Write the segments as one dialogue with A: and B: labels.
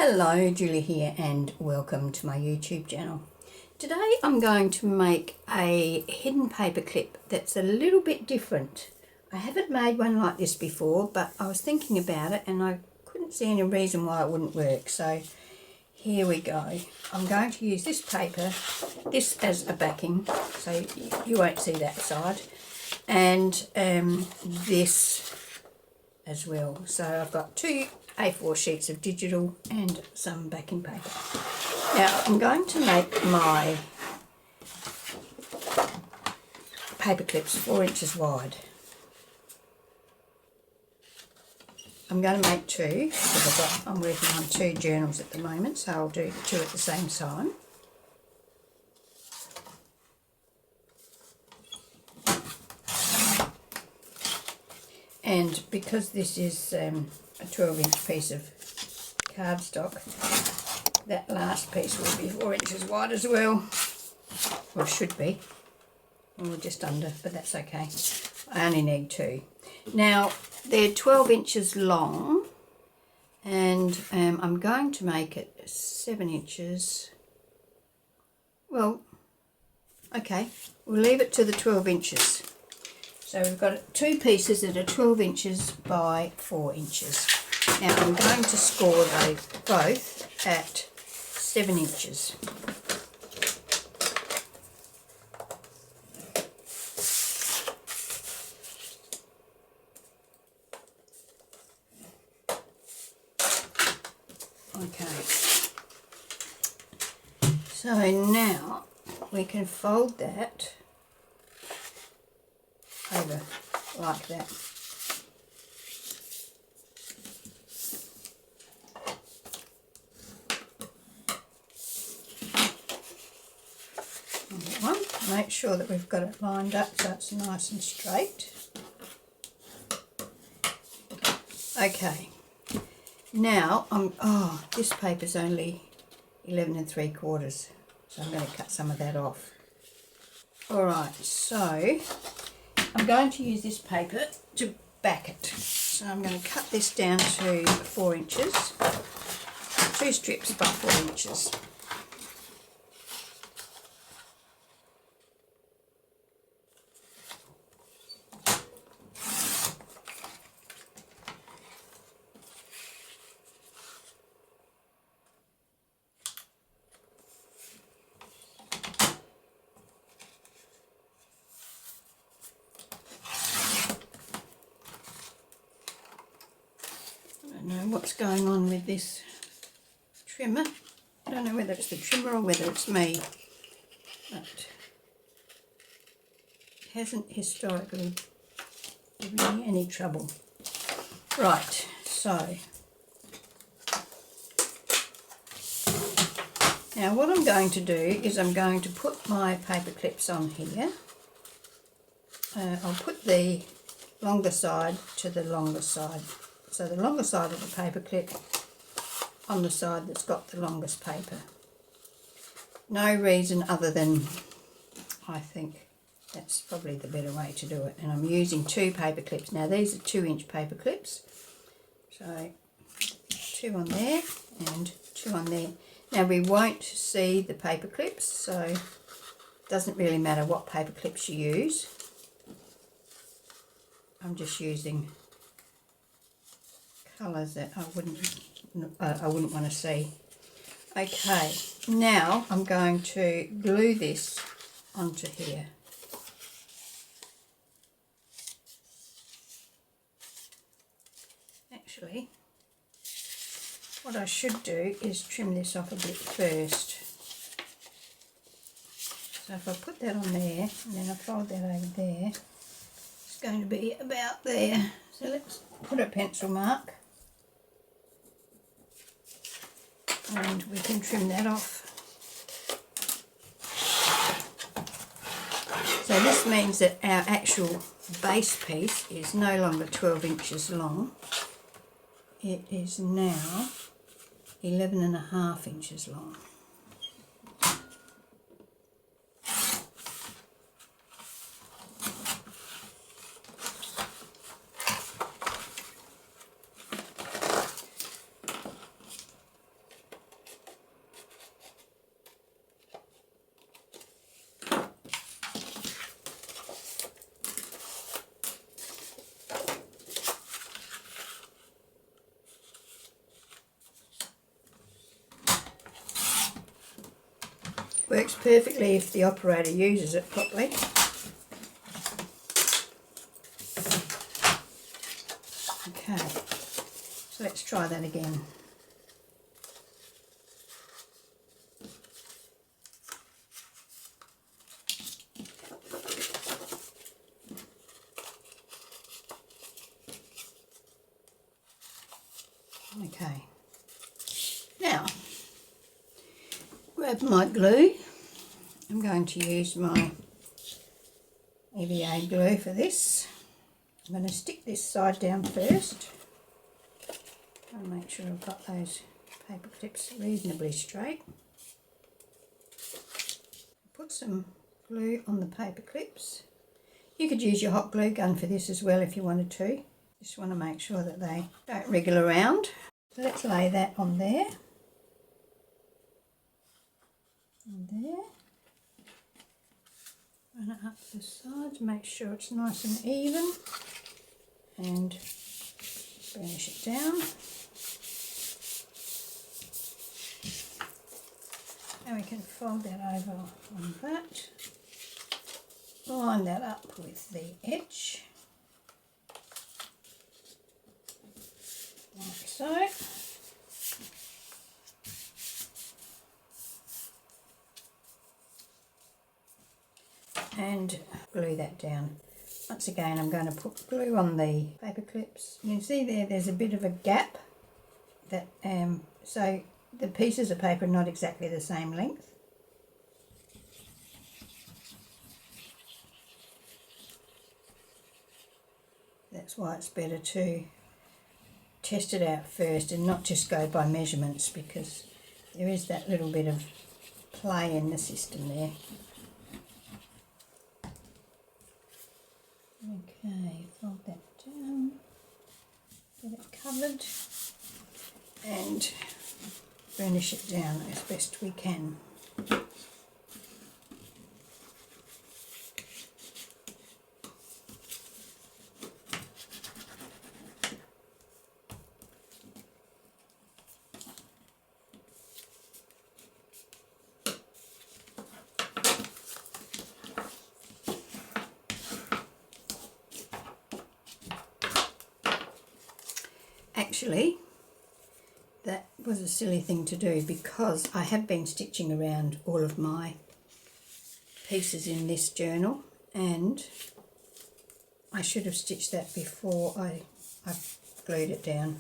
A: Hello, Julie here and welcome to my YouTube channel. Today I'm going to make a hidden paper clip that's a little bit different. I haven't made one like this before, but I was thinking about it and I couldn't see any reason why it wouldn't work. So here we go. I'm going to use this paper, this as a backing, so you won't see that side, and this as well. So I've got two A4 sheets of digital and some backing paper. Now I'm going to make my paper clips 4 inches wide. I'm going to make two because I'm working on two journals at the moment, so I'll do two at the same time. And because this is a 12-inch piece of cardstock, that last piece will be 4 inches wide as well, or should be, or just under, but that's okay. I only need two. Now they're 12 inches long, and I'm going to make it 7 inches. Well, okay, we'll leave it to the 12 inches. So we've got two pieces that are 12 inches by 4 inches. Now I'm going to score those both at 7 inches. Okay. So now we can fold that over like that. And that one. Make sure that we've got it lined up so it's nice and straight. Okay. Now this paper's only 11 3/4, so I'm going to cut some of that off. Alright, so I'm going to use this paper to back it. So I'm going to cut this down to 4 inches, two strips by 4 inches. I don't know what's going on with this trimmer. I don't know whether it's the trimmer or whether it's me, but it hasn't historically given me any trouble. Right, so now what I'm going to do is I'm going to put my paper clips on here. I'll put the longer side to the longer side. So the longer side of the paper clip on the side that's got the longest paper. No reason other than I think that's probably the better way to do it. And I'm using two paper clips. Now these are 2-inch paper clips. So two on there and two on there. Now we won't see the paper clips, so it doesn't really matter what paper clips you use. I'm just using colours that I wouldn't want to see. Okay, now I'm going to glue this onto here. Actually, what I should do is trim this off a bit first. So if I put that on there and then I fold that over there, it's going to be about there. So let's put a pencil mark. And we can trim that off. So this means that our actual base piece is no longer 12 inches long. It is now 11.5 inches long. Works perfectly if the operator uses it properly. Okay, so let's try that again. Okay, now grab my glue. I'm going to use my EVA glue for this. I'm going to stick this side down first and make sure I've got those paper clips reasonably straight. Put some glue on the paper clips. You could use your hot glue gun for this as well if you wanted to. Just want to make sure that they don't wriggle around. So let's lay that on there. And there. Run it up the sides, make sure it's nice and even. And burnish it down. And we can fold that over on that. Line that up with the edge. Like so. And glue that down. Once again, I'm going to put glue on the paper clips. You can see there's a bit of a gap, that so the pieces of paper are not exactly the same length. That's why it's better to test it out first and not just go by measurements, because there is that little bit of play in the system there. Okay, fold that down, get it covered and burnish it down as best we can. Actually, that was a silly thing to do, because I have been stitching around all of my pieces in this journal, and I should have stitched that before I glued it down.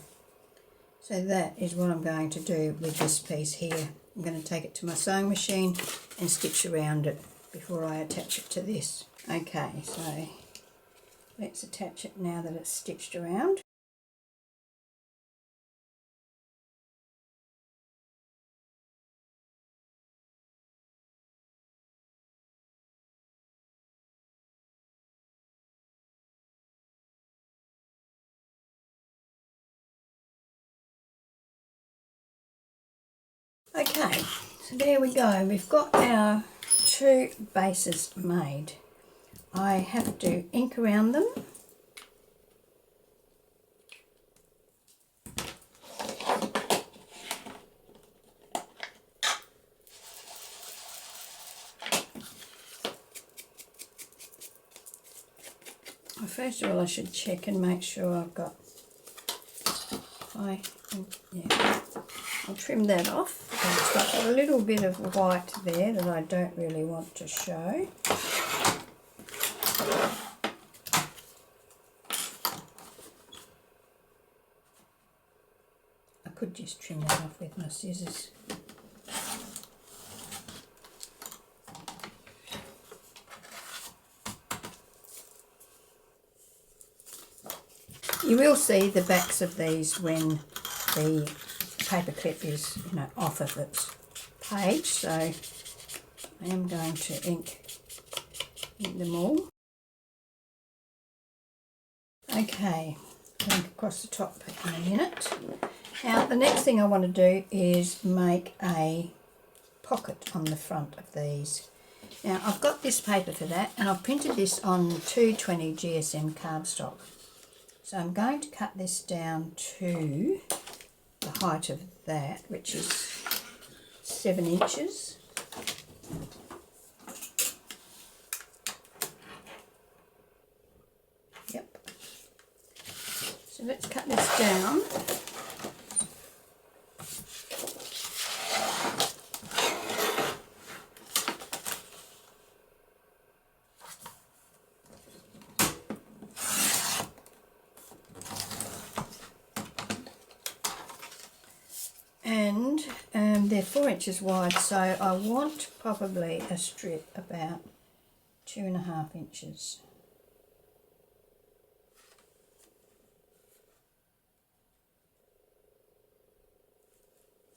A: So that is what I'm going to do with this piece here. I'm going to take it to my sewing machine and stitch around it before I attach it to this. Okay, so let's attach it now that it's stitched around. Okay, so there we go. We've got our two bases made. I have to ink around them. Well, first of all, I should check and make sure I've got, yeah, I'll trim that off. It's got a little bit of white there that I don't really want to show. I could just trim that off with my scissors. You will see the backs of these when the paper clip is, off of its page, so I am going to ink them all. Okay, ink across the top in a minute. Now the next thing I want to do is make a pocket on the front of these. Now I've got this paper for that, and I've printed this on 220 GSM cardstock. So I'm going to cut this down to the height of that, which is 7 inches. down. And they're 4 inches wide, so I want probably a strip about 2.5 inches.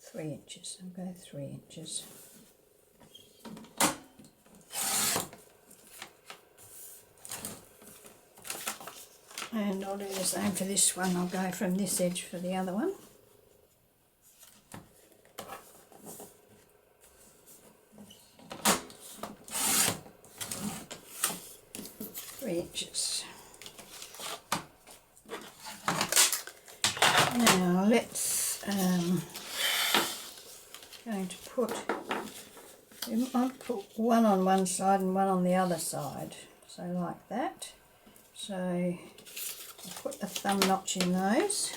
A: Three inches, I'll go 3 inches. And I'll do the same for this one. I'll go from this edge for the other one. 3 inches. Now let's going to put, I'll put one on one side and one on the other side, so like that. So I'll put a thumb notch in those.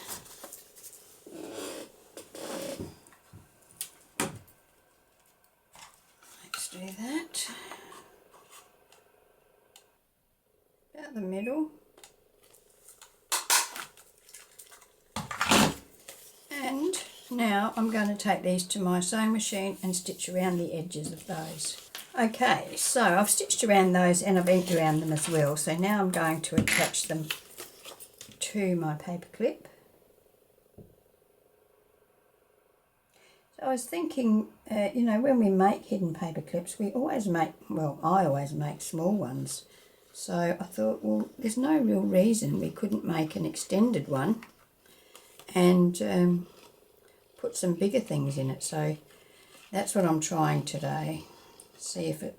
A: Let's do that. About the middle. And now I'm going to take these to my sewing machine and stitch around the edges of those. Okay, so I've stitched around those and I've inked around them as well. So now I'm going to attach them to my paper clip. So I was thinking, you know, when we make hidden paper clips, we always make, well, I always make small ones. So I thought, well, there's no real reason we couldn't make an extended one and put some bigger things in it. So that's what I'm trying today. See if it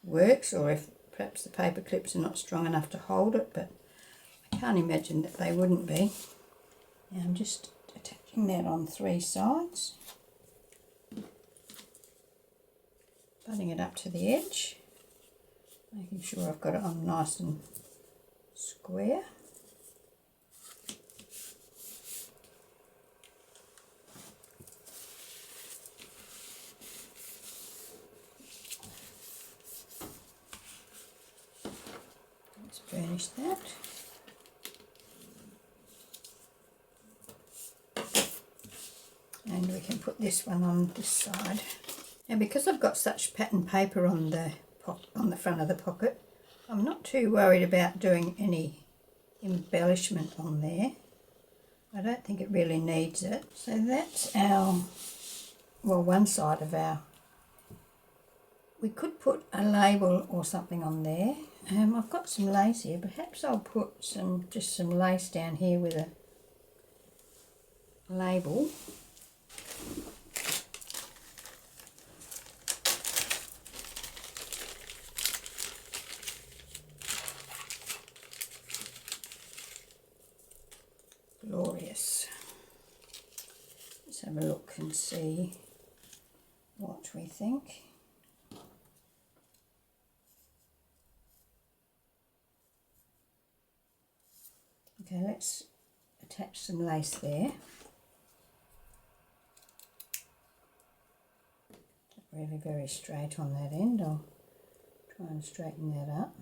A: works, or if perhaps the paper clips are not strong enough to hold it, but I can't imagine that they wouldn't be. Now I'm just attaching that on 3 sides, butting it up to the edge, making sure I've got it on nice and square. Let's burnish that. And we can put this one on this side. Now because I've got such pattern paper on the front of the pocket, I'm not too worried about doing any embellishment on there. I don't think it really needs it. So that's our, well, one side of our, we could put a label or something on there. I've got some lace here. Perhaps I'll put just some lace down here with a label. Glorious. Let's have a look and see what we think. Okay, let's attach some lace there. Not really very straight on that end. I'll try and straighten that up.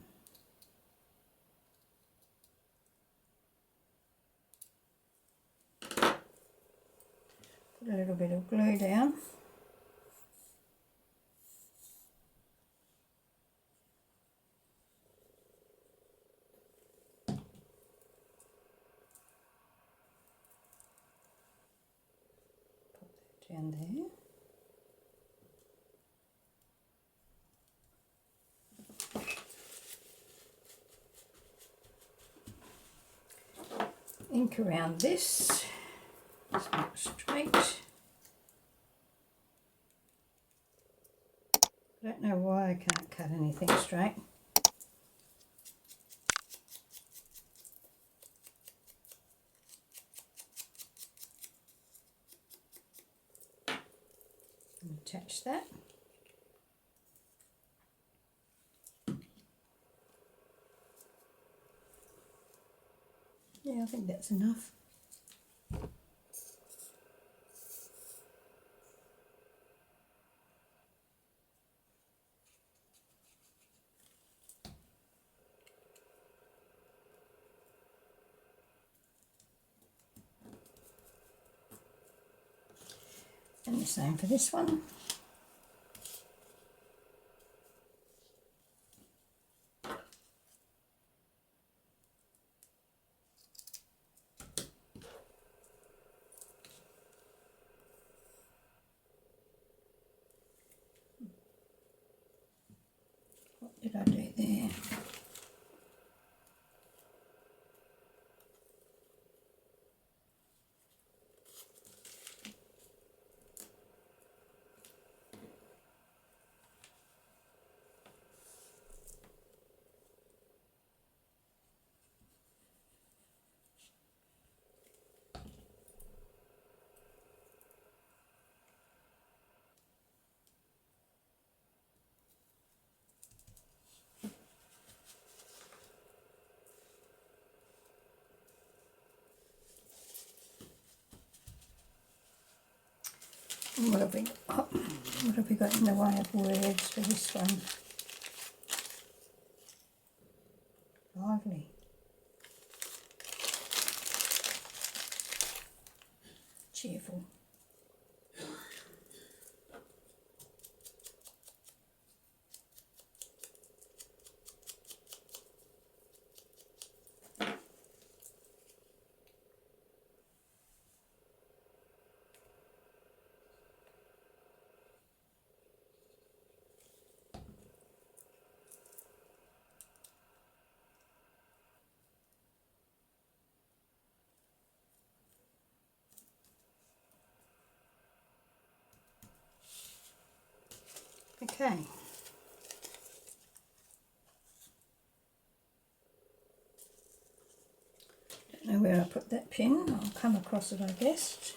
A: Put a little bit of glue down. Down there. Ink around this. It's not straight. I don't know why I can't cut anything straight. Attach that. Yeah, I think that's enough. And the same for this one. What did I do there? What have we got in the way of words for this one? Lively. Cheerful. Okay. Don't know where I put that pin. I'll come across it, I guess.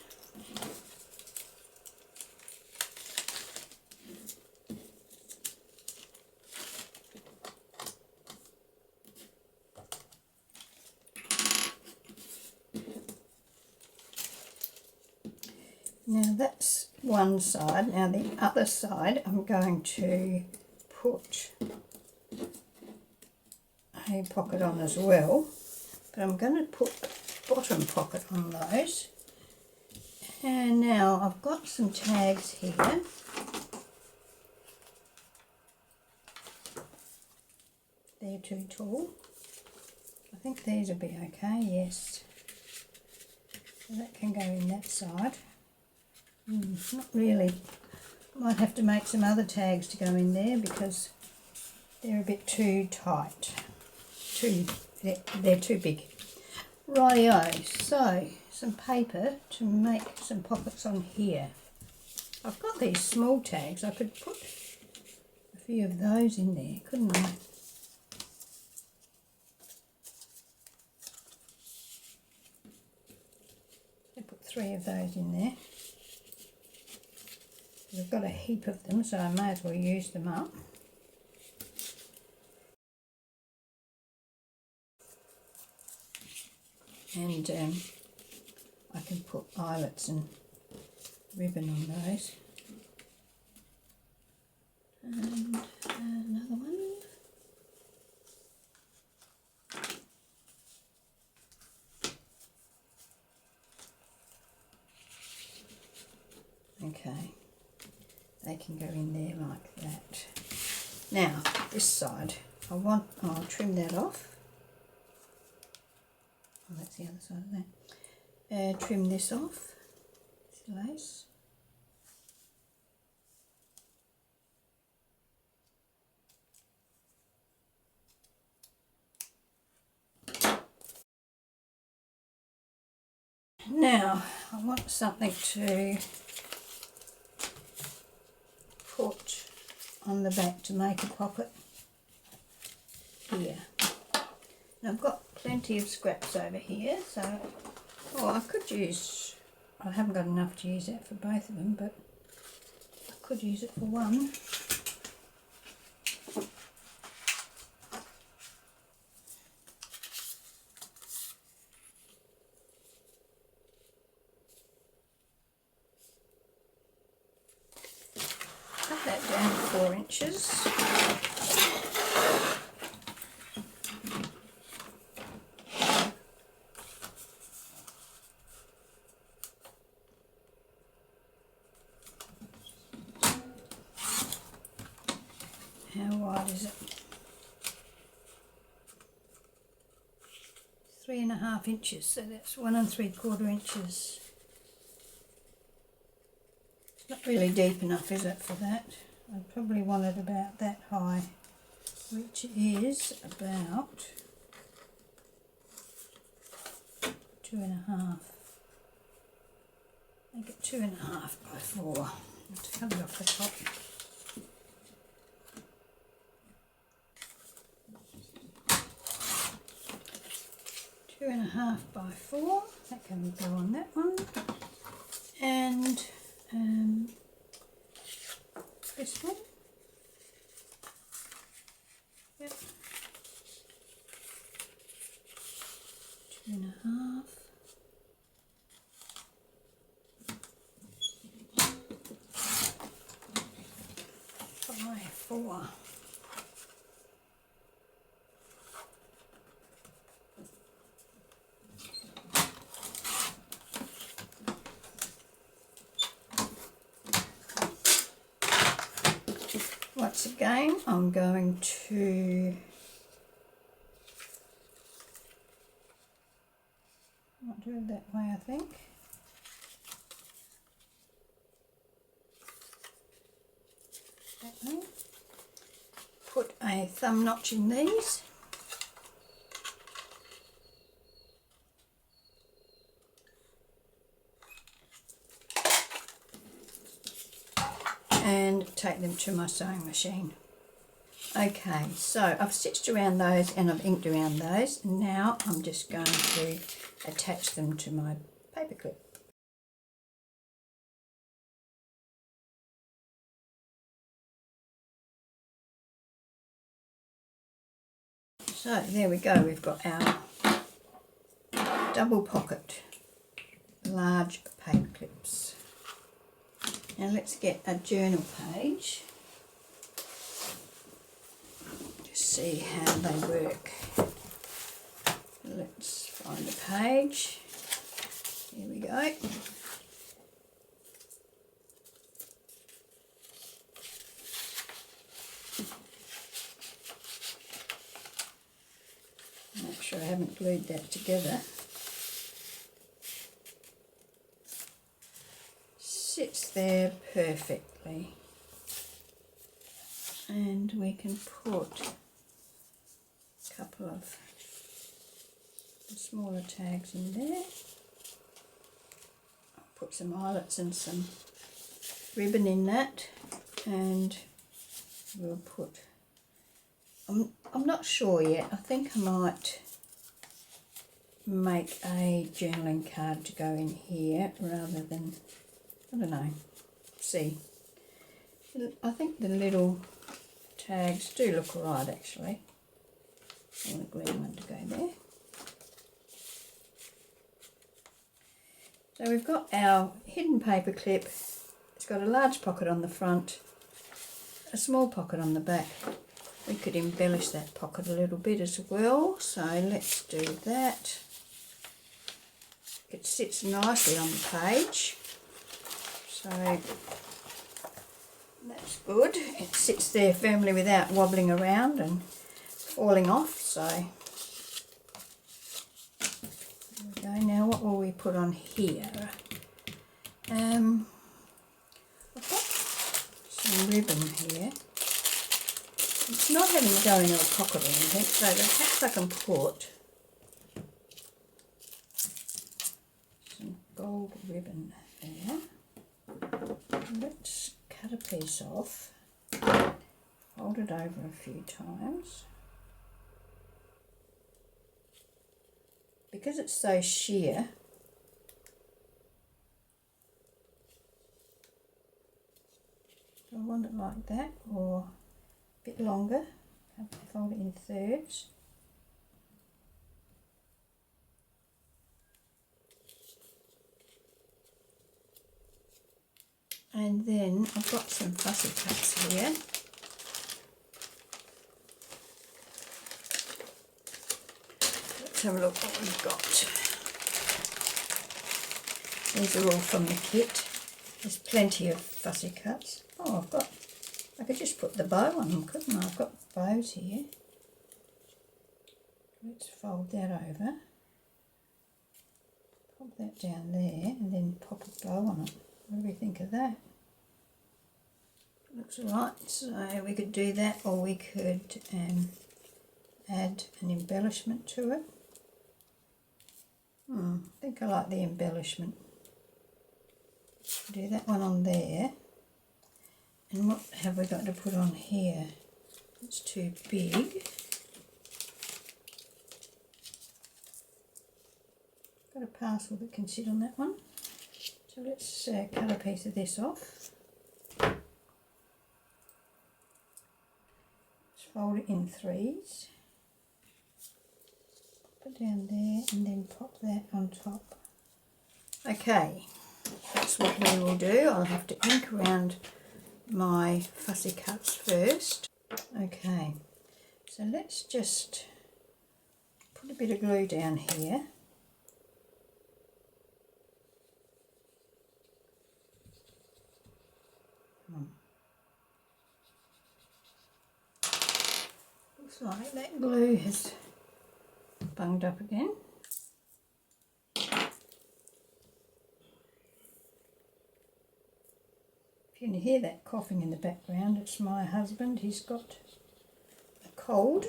A: Now that's one side. Now the other side I'm going to put a pocket on as well, but I'm going to put a bottom pocket on those. And now I've got some tags here. They're too tall. I think these will be okay, yes. So that can go in that side. Not really. Might have to make some other tags to go in there because they're a bit too tight. They're too big. Rightio, so some paper to make some pockets on here. I've got these small tags. I could put a few of those in there, couldn't I? I'll put 3 of those in there. I've got a heap of them, so I may as well use them up. And I can put eyelets and ribbon on those. And another one. Okay. They can go in there like that. Now, this side, I'll trim that off. Oh, that's the other side of that. Trim this off, this lace. Now, I want something to put on the back to make a pocket here. Now I've got plenty of scraps over here, so I could use, I haven't got enough to use that for both of them, but I could use it for one. Cut that down to 4 inches. How wide is it? 3.5 inches, so that's 1 3/4 inches. It's not really deep enough, is it, for that? I probably want it about that high, which is about 2.5. Make it 2.5 by 4. Let's cut it off the top. 2.5 by 4. That can go on that one. And this one. Yep. 2.5. By 4. Once again, I'm going to not do it that way, I think. That way. Put a thumb notch in these. And take them to my sewing machine. Okay, so I've stitched around those and I've inked around those. Now I'm just going to attach them to my paper clip. So there we go, we've got our double pocket large paper clips. Now let's get a journal page to see how they work. Let's find a page. Here we go. Make sure I haven't glued that together. Sits there perfectly, and we can put a couple of smaller tags in there. I'll put some eyelets and some ribbon in that, and we'll put, I'm not sure yet, I think I might make a journaling card to go in here rather than, I don't know, see. I think the little tags do look alright actually. I want a green one to go there. So we've got our hidden paper clip. It's got a large pocket on the front, a small pocket on the back. We could embellish that pocket a little bit as well, so let's do that. It sits nicely on the page. So that's good. It sits there firmly without wobbling around and falling off. So there we go. Now what will we put on here? I've got some ribbon here. It's not having to go in a pocket or anything, so perhaps I can put some gold ribbon there. Let's cut a piece off, fold it over a few times. Because it's so sheer, do I want it like that or a bit longer? Fold it in thirds. And then I've got some fussy cuts here. Let's have a look what we've got. These are all from the kit. There's plenty of fussy cuts. Oh, I've got I could just put the bow on them, couldn't I? I've got bows here. Let's fold that over. Pop that down there and then pop a bow on it. What do we think of that? Looks alright. So we could do that, or we could add an embellishment to it. I think I like the embellishment. Do that one on there. And what have we got to put on here? It's too big. Got a parcel that can sit on that one. So let's cut a piece of this off. Let's fold it in threes. Put it down there and then pop that on top. Okay, that's what we will do. I'll have to ink around my fussy cuts first. Okay, so let's just put a bit of glue down here. Looks like that glue has bunged up again. If you can hear that coughing in the background, it's my husband. He's got a cold.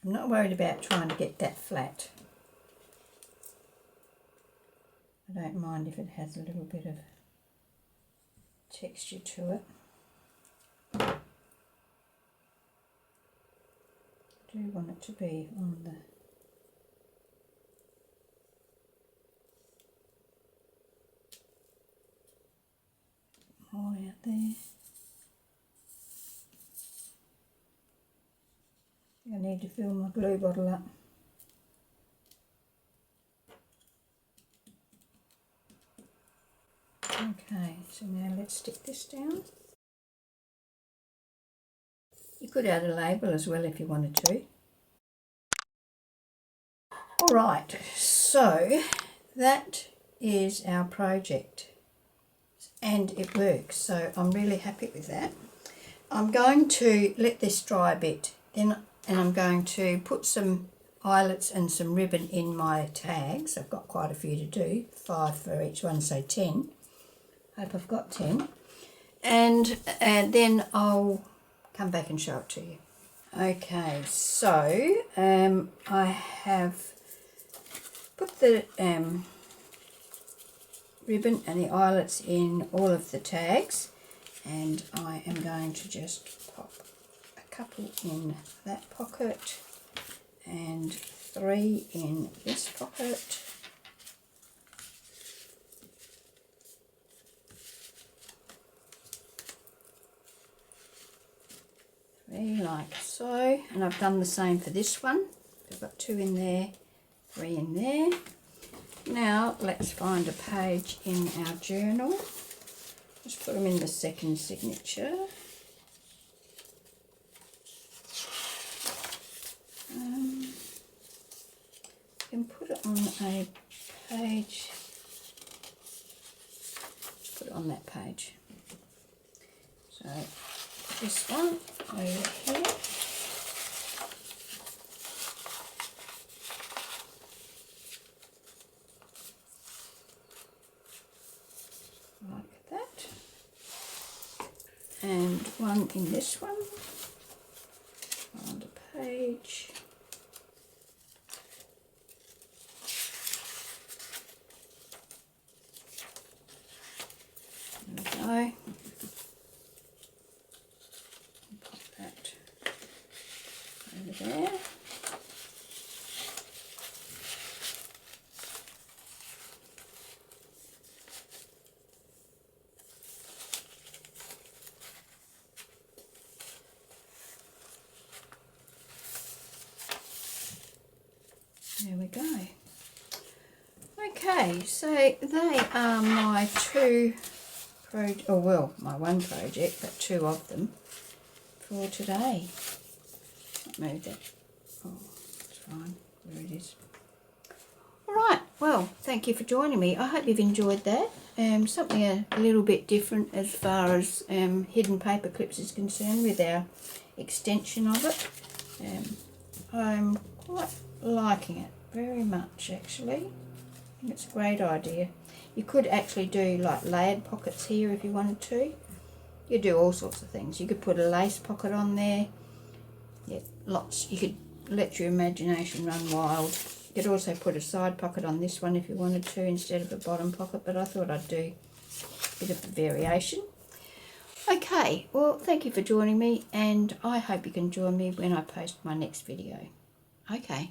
A: I'm not worried about trying to get that flat. I don't mind if it has a little bit of texture to it. I do want it to be on the hole out there. I need to fill my glue bottle up. Okay, so now let's stick this down. You could add a label as well if you wanted to. Alright, so that is our project and it works, so I'm really happy with that. I'm going to let this dry a bit, and I'm going to put some eyelets and some ribbon in my tags. I've got quite a few to do, 5 for each one, so 10. Hope I've got 10. And then I'll come back and show it to you. Okay, so I have put the ribbon and the eyelets in all of the tags, and I am going to just pop a couple in that pocket and 3 in this pocket. Like so, and I've done the same for this one. I've got 2 in there, 3 in there. Now let's find a page in our journal. Just put them in the second signature. You can put it on a page. Just put it on that page. So this one over here. Like that. And one in this one. On the page. There we go. Over there. There we go. Okay, so they are my my one project, but two of them for today. Move that. Oh, it's fine. There it is. Alright, well, thank you for joining me. I hope you've enjoyed that. Something a little bit different as far as hidden paper clips is concerned with our extension of it. I'm quite liking it very much, actually. I think it's a great idea. You could actually do like layered pockets here if you wanted to. You do all sorts of things. You could put a lace pocket on there. Yeah, lots. You could let your imagination run wild. You could also put a side pocket on this one if you wanted to instead of a bottom pocket, but I thought I'd do a bit of a variation. Okay, well, thank you for joining me, and I hope you can join me when I post my next video. Okay.